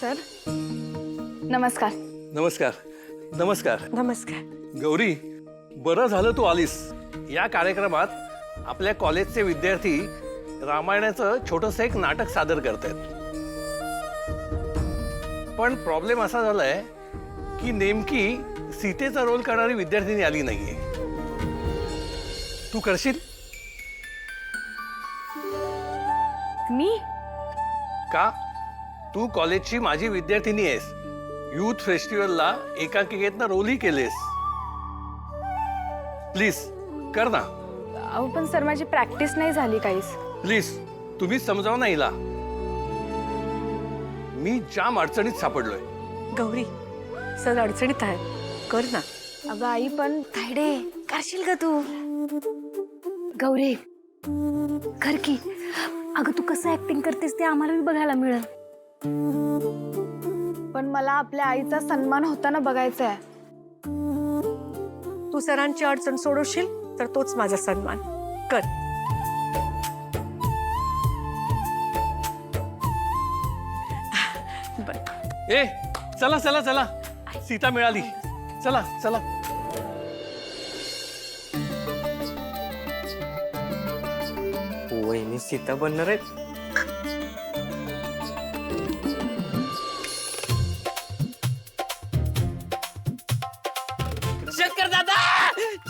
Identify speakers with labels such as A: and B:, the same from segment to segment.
A: Sir नमस्कार.
B: नमस्कार. नमस्कार.
A: नमस्कार.
B: गौरी, बरं झालं तू आलीस. या कार्यक्रमात आपल्या कॉलेजचे विद्यार्थी रामायणाचं छोटंसं एक नाटक सादर करतायत. पण प्रॉब्लेम असा झालाय की नेमकी सीतेचा रोल करणारी विद्यार्थिनी आली नाहीये. तू करशील
A: मी
B: का? तू कॉलेजची माझी विद्यार्थिनी आहेस. यूथ फेस्टिवलला एकांकिकेतनं रोलही केलेस. प्लीज कर ना.
A: अहो पण सर माझी प्रॅक्टिस नाही झाली काहीच.
B: प्लीज तुम्हीच समजावा ना हिला. मी जाम अडचणीत सापडलोय.
C: गौरी सर अडचणीत आहेत, कर ना.
A: अगं आई पण तायडे करशील का तू? गौरी कर की. अगं तू कसं ऍक्टिंग करतेस ते आम्हाला बी बघायला मिळेल. पण मला आपल्या आईचा सन्मान होताना बघायचा आहे.
C: तू सरांची अडचण सोडवशील तर तोच माझा सन्मान. कर. बर.
B: ए चला चला चला, सीता मिळाली. चला चला.
D: वहिनी सीता बनणार आहेत.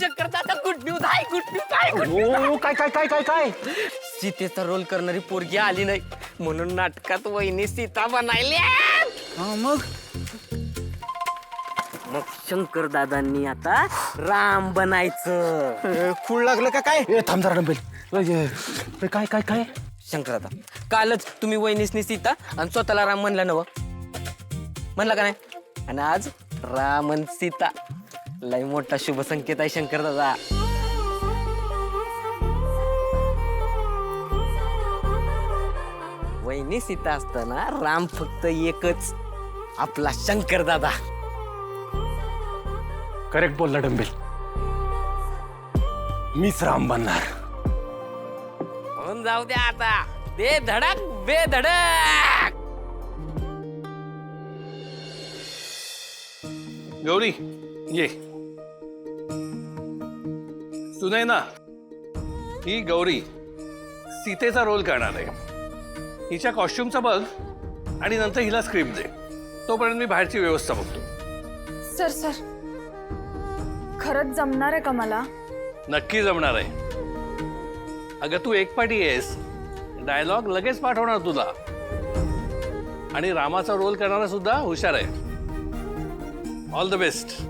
D: शंकर दादा गुड न्यूज आहे. गुड न्यूज आहे.
E: काय काय काय काय काय
D: सीतेचा रोल करणारी पोरगी आली नाही म्हणून नाटकात वहिनी सीता बनायल्या.
E: मग
D: मग शंकर दादांनी आता राम बनायचं.
E: खूळ लागलं का काय? थांब जरा डंबेल. काय काय काय
D: शंकर दादा, कालच तुम्ही वहिनीसनी सीता आणि स्वतःला राम म्हणला नव, म्हणला का नाही? आणि आज राम आणि सीता लय मोठा शुभ संकेत आहे शंकर दादा. वहिनी सीता असताना राम फक्त एकच, आपला शंकर दादा.
E: करेक्ट बोलला डंबेल. मीच राम बनणार.
D: म्हणून जाऊ द्या आता. दे धडक बेधडक.
B: गौरी ये. सुनय ना, ही गौरी सीतेचा रोल करणार आहे. हिच्या कॉस्ट्युमचा बघ आणि नंतर हिला स्क्रिप्ट दे. तोपर्यंत मी बाहेरची व्यवस्था बघतो.
A: सर सर खरंच जमणार आहे का मला?
B: नक्की जमणार आहे. अगं तू एकपाटी आहेस, डायलॉग लगेच पाठवणार तुला. आणि रामाचा रोल करणारा सुद्धा हुशार आहे. All the best.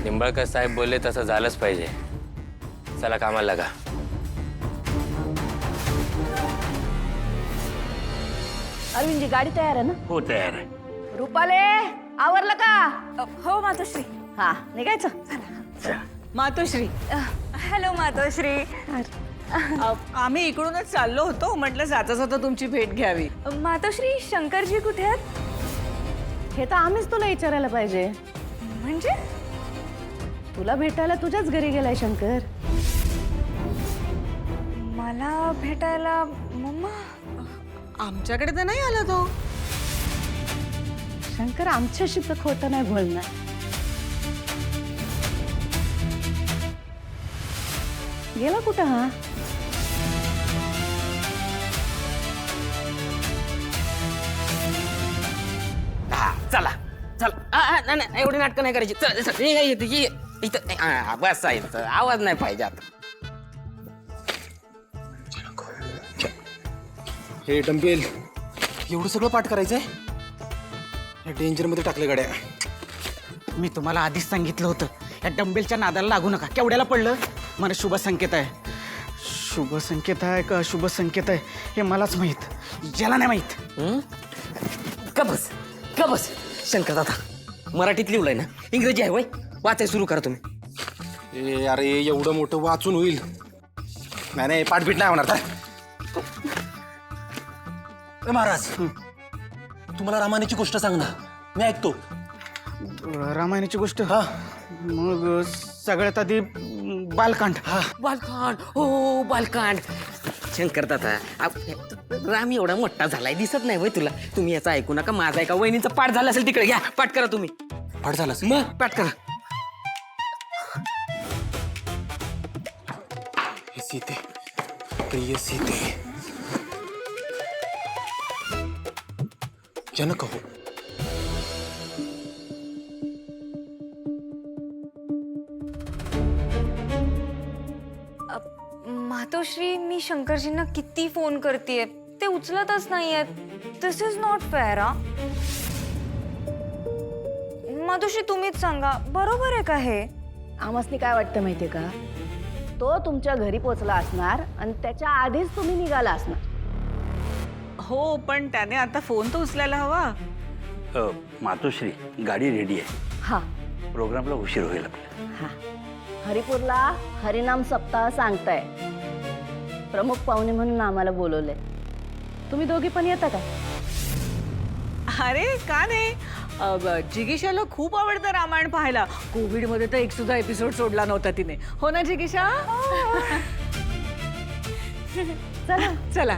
D: निंबाळकर साहेब बोलले तसं झालंच पाहिजे. चला कामाला लागा.
A: अरविंदजी गाडी तयार आहे ना?
B: हो तयार आहे.
A: रुपाले आवरलं का? हो मातोश्री. हा निघायचं.
F: मातोश्री.
A: हॅलो मातोश्री.
F: आम्ही इकडूनच चाललो होतो, म्हटलं जाता जाता तुमची भेट घ्यावी.
A: मातोश्री शंकरजी कुठे आहेत? हे तर आम्हीच तुला विचारायला पाहिजे. म्हणजे तुला भेटायला तुझ्याच घरी गेलाय शंकर. मला भेटायला मम्मा?
F: आमच्याकडे तर नाही आला तो.
A: शंकर आमच्याशी तर खोटं नाही बोलणार. गेला कुठं हा?
D: चला चला. नाही एवढी नाटकं नाही करायची. चल चल. इथं बस आहे. आवाज नाही पाहिजे आता.
E: हे डंबेल एवढं सगळं पाठ करायचंय? डेंजर मध्ये टाकले गाड्या.
G: मी तुम्हाला आधीच सांगितलं होतं या डंबेलच्या नादाला लागू नका. केवढ्याला पडलं? मला शुभ संकेत आहे. शुभ संकेत आहे का अशुभ संकेत आहे हे मलाच माहित, ज्याला नाही माहित.
D: का बस शंकर दादा मराठीत लिहिलंय ना इंग्रजी आहे वय वाचाय सुरू करा तुम्ही
E: ए अरे एवढं मोठं वाचून होईल नाही नाही पाठपीठ नाही होणार काय महाराज तुम्हाला रामायणाची गोष्ट सांग ना मी ऐकतो.
G: रामायणाची गोष्ट हा मग सगळ्यात आधी बालकांड.
D: बालकांड हो बालकांड शंकर दादा राम एवढा मोठा झालाय दिसत नाही वय तुला तुम्ही याचा ऐकू नका माझा ऐका वहिनीचा पाठ झाला असेल तिकडे घ्या पाठ करा तुम्ही
E: पाठ झाला असेल.
D: मग पाठ करा
E: हे सीते प्रिय सीते जनक हो
A: मातोश्री मी शंकरजींना किती फोन करतेय ते उचलतच नाहीयेत. दिस इज नॉट फेअर. मातोश्री तुम्हीच सांगा बरोबर आहे का हे?
H: आम्हासनी काय वाटतं माहितीये का तो तुमच्या घरी पोचला असणार आणि त्याच्या आधीच तुम्ही निघाला असणार.
F: हो पण त्याने आता फोन तर उचलायला हवा.
I: मातोश्री गाडी रेडी आहे.
H: हा
I: प्रोग्रामला उशीर होईल आपल्याला.
H: हा हरिपूरला हरिनाम सप्ताह सांगताय. प्रमुख पाहुणे म्हणून आम्हाला बोलवलंय. तुम्ही दोघी पण येता का?
F: अरे का नाही जिगीशाला खूप आवडतं रामायण पाहायला. कोविड मध्ये तर एक सुद्धा एपिसोड सोडला नव्हता तिने. हो ना जिगीशा?
H: चला
F: चला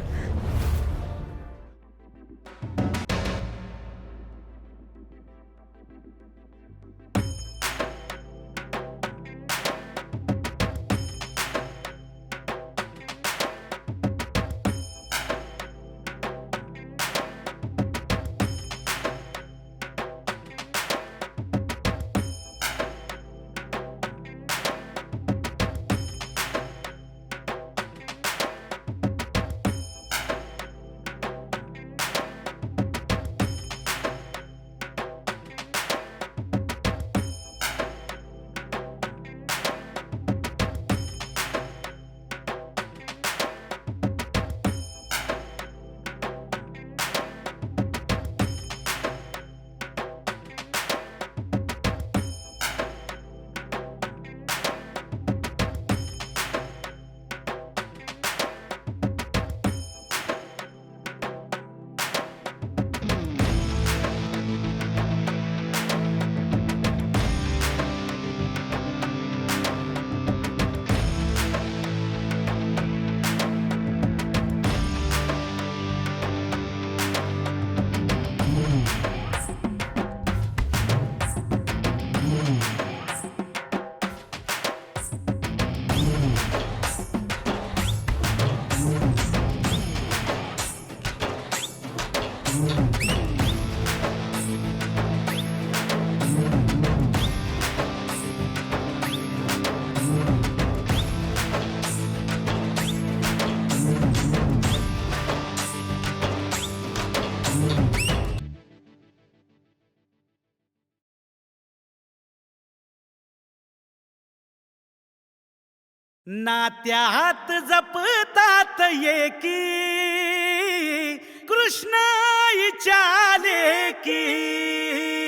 J: नात्यात जपतात एकी कृष्ण इचाले की